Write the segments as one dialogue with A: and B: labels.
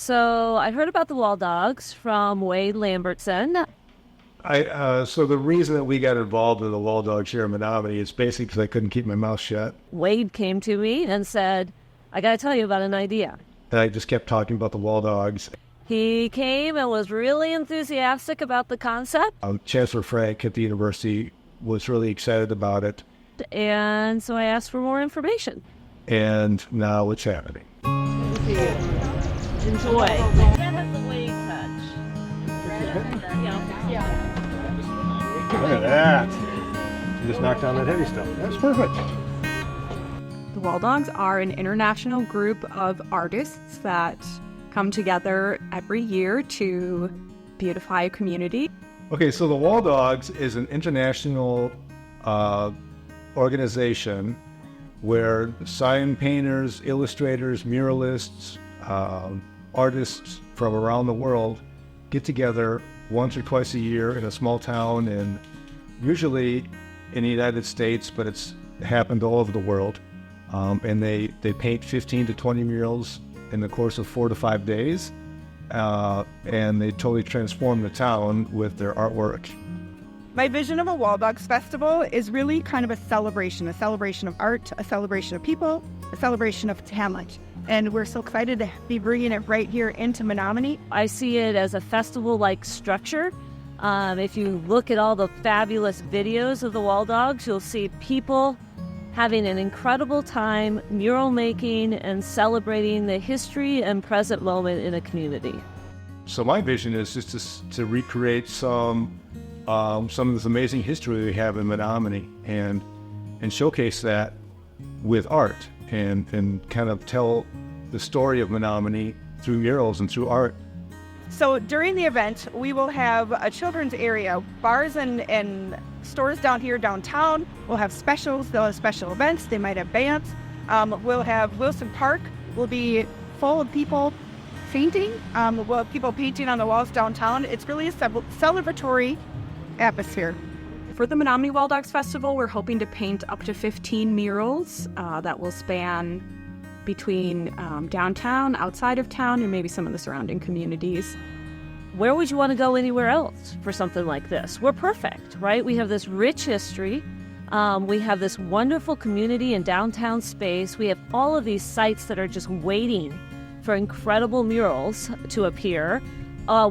A: So I heard about the Wall Dogs from Wade Lambertson.
B: So the reason that we got involved in the Wall Dogs here in Menomonie is basically because I couldn't keep my mouth shut.
A: Wade came to me and said, I got to tell you about an idea.
B: And I just kept talking about the Wall Dogs.
A: He came and was really enthusiastic about the concept.
B: Chancellor Frank at the university was really excited about it.
A: And so I asked for more information.
B: And now it's happening.
A: Enjoy. That has the Wade touch.
B: Look at that. You just knocked down that heavy stuff. That's perfect.
C: The Wall Dogs are an international group of artists that come together every year to beautify a community.
B: Okay, so the Wall Dogs is an international organization where sign painters, illustrators, muralists, artists from around the world get together once or twice a year in a small town, and usually in the United States, but it's happened all over the world. And they paint 15 to 20 murals in the course of 4 to 5 days, and they totally transform the town with their artwork.
D: My vision of a Wall Dogs Festival is really kind of a celebration of art, a celebration of people, a celebration of talent. And we're so excited to be bringing it right here into Menomonie.
A: I see it as a festival-like structure. If you look at all the fabulous videos of the Wall Dogs, you'll see people having an incredible time mural making and celebrating the history and present moment in a community.
B: So my vision is just to recreate some of this amazing history we have in Menomonie and showcase that with art and kind of tell the story of Menomonie through murals and through art.
D: So during the event, we will have a children's area, bars and stores down here downtown. We'll have specials, they'll have special events, they might have bands. We'll have Wilson Park will be full of people painting. We'll have people painting on the walls downtown. It's really a celebratory atmosphere.
C: For the Menomonie Wall Dogs Festival, we're hoping to paint up to 15 murals that will span between downtown, outside of town, and maybe some of the surrounding communities.
A: Where would you want to go anywhere else for something like this? We're perfect, right? We have this rich history. We have this wonderful community and downtown space. We have all of these sites that are just waiting for incredible murals to appear.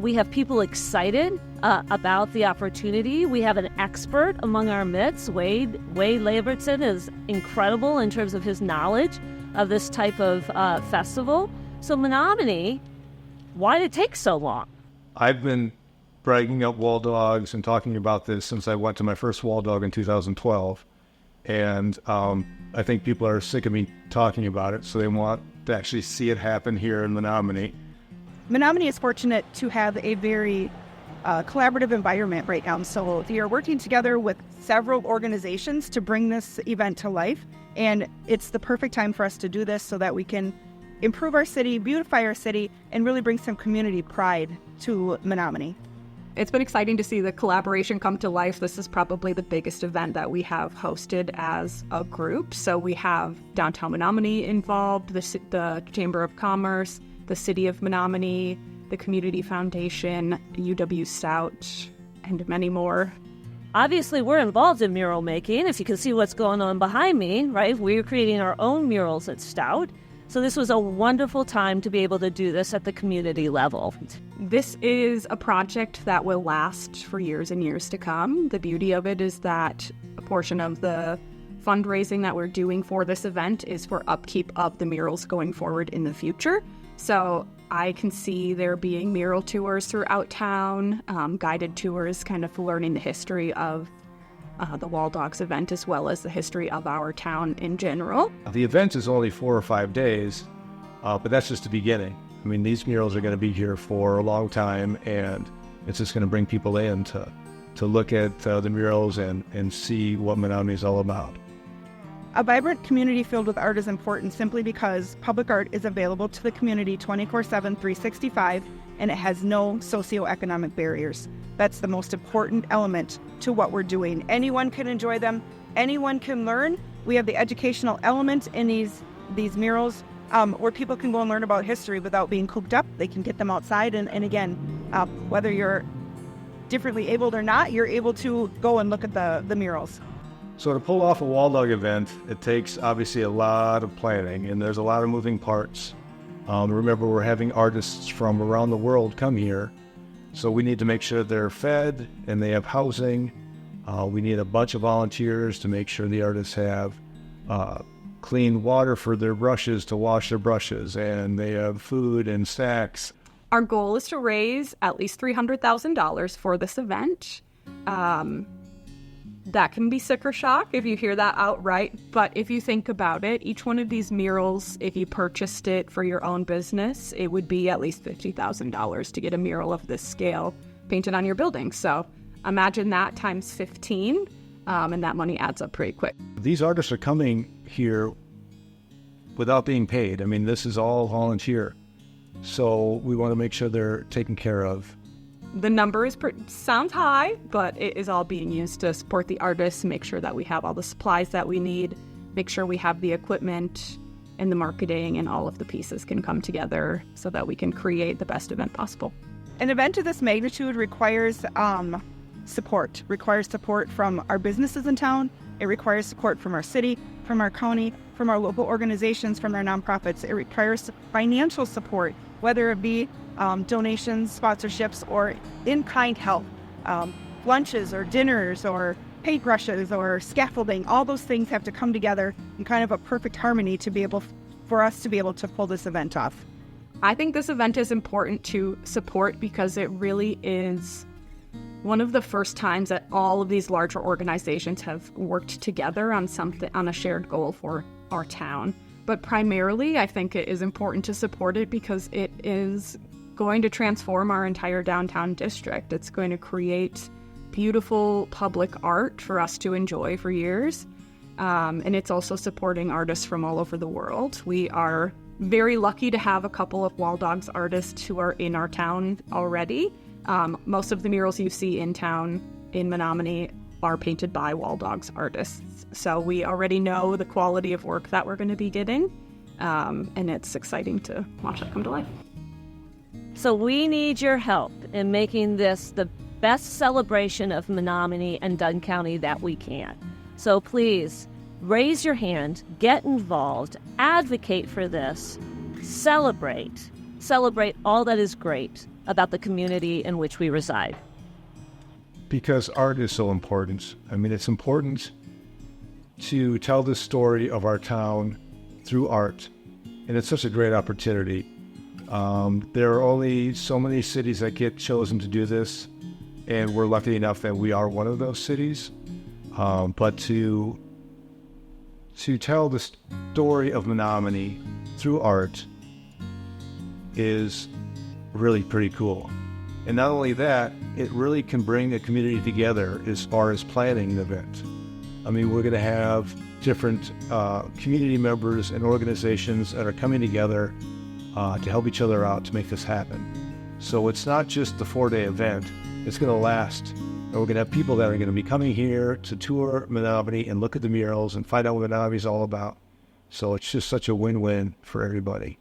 A: We have people excited about the opportunity. We have an expert among our midst. Wade Lambertson is incredible in terms of his knowledge of this type of festival. So Menomonie, why did it take so long?
B: I've been bragging up Wall Dogs and talking about this since I went to my first Wall Dog in 2012. And I think people are sick of me talking about it, so they want to actually see it happen here in Menomonie.
D: Menomonie is fortunate to have a very collaborative environment right now. So we are working together with several organizations to bring this event to life. And it's the perfect time for us to do this so that we can improve our city, beautify our city, and really bring some community pride to Menomonie.
C: It's been exciting to see the collaboration come to life. This is probably the biggest event that we have hosted as a group. So we have Downtown Menomonie involved, the Chamber of Commerce, the City of Menomonie, the Community Foundation, UW Stout, and many more.
A: Obviously, we're involved in mural making. If you can see what's going on behind me, right? We're creating our own murals at Stout. So this was a wonderful time to be able to do this at the community level.
C: This is a project that will last for years and years to come. The beauty of it is that a portion of the fundraising that we're doing for this event is for upkeep of the murals going forward in the future. So I can see there being mural tours throughout town, guided tours, kind of learning the history of the Wall Dogs event as well as the history of our town in general.
B: The event is only 4 or 5 days, but that's just the beginning. I mean, these murals are going to be here for a long time, and it's just going to bring people in to look at the murals and see what Menomonie is all about.
D: A vibrant community filled with art is important simply because public art is available to the community 24/7, 365, and it has no socioeconomic barriers. That's the most important element to what we're doing. Anyone can enjoy them. Anyone can learn. We have the educational element in these murals where people can go and learn about history without being cooped up. They can get them outside, and again, whether you're differently abled or not, you're able to go and look at the murals.
B: So to pull off a wall dog event, it takes obviously a lot of planning, and there's a lot of moving parts. Remember, we're having artists from around the world come here, so we need to make sure they're fed and they have housing. We need a bunch of volunteers to make sure the artists have clean water for their brushes to wash their brushes, and they have food and snacks.
C: Our goal is to raise at least $300,000 for this event. That can be sticker shock if you hear that outright, but if you think about it, each one of these murals, if you purchased it for your own business, it would be at least $50,000 to get a mural of this scale painted on your building. So imagine that times 15, and that money adds up pretty quick.
B: These artists are coming here without being paid. I mean, this is all volunteer. So we want to make sure they're taken care of.
C: The number sounds high, but it is all being used to support the artists, make sure that we have all the supplies that we need, make sure we have the equipment and the marketing, and all of the pieces can come together so that we can create the best event possible.
D: An event of this magnitude requires support from our businesses in town. It requires support from our city, from our county, from our local organizations, from our nonprofits. It requires financial support, whether it be donations, sponsorships, or in-kind help, lunches or dinners or paintbrushes or scaffolding. All those things have to come together in kind of a perfect harmony for us to be able to pull this event off.
C: I think this event is important to support because it really is one of the first times that all of these larger organizations have worked together on a shared goal for our town. But primarily, I think it is important to support it because it is going to transform our entire downtown district. It's going to create beautiful public art for us to enjoy for years. And it's also supporting artists from all over the world. We are very lucky to have a couple of Wall Dogs artists who are in our town already. Most of the murals you see in town in Menomonie are painted by Wall Dogs artists. So we already know the quality of work that we're going to be getting. And it's exciting to watch that come to life.
A: So we need your help in making this the best celebration of Menomonie and Dunn County that we can. So please raise your hand, get involved, advocate for this, celebrate all that is great about the community in which we reside.
B: Because art is so important. I mean, it's important to tell the story of our town through art, and it's such a great opportunity. There are only so many cities that get chosen to do this, and we're lucky enough that we are one of those cities. But to tell the story of Menomonie through art is really pretty cool. And not only that, it really can bring the community together as far as planning the event. I mean, we're going to have different community members and organizations that are coming together to help each other out to make this happen. So it's not just the 4-day event, it's going to last. And we're going to have people that are going to be coming here to tour Menomonie and look at the murals and find out what Menomonie is all about. So it's just such a win-win for everybody.